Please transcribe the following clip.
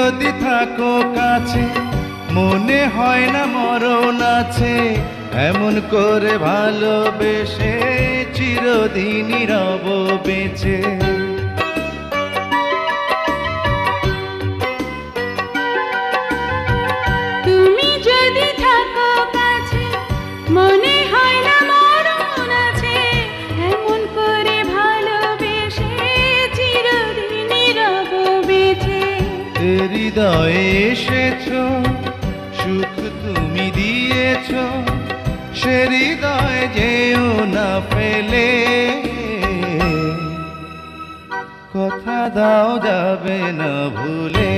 যদি থাকো কাছে, মনে হয় না মরণ আছে। এমন করে ভালোবেসে চিরদিনই রব বেঁচে। তুমি যদি থাকো কাছে, মনে হয় না মরণ আছে। এমন করে ভালোবেসে চিরদিনই রব বেঁচে। হৃদয়ে এসেছো, সুখ তুমি দিয়েছো, সে হৃদয় যেও না ফেলে। কথা দাও যাবে না ভুলে।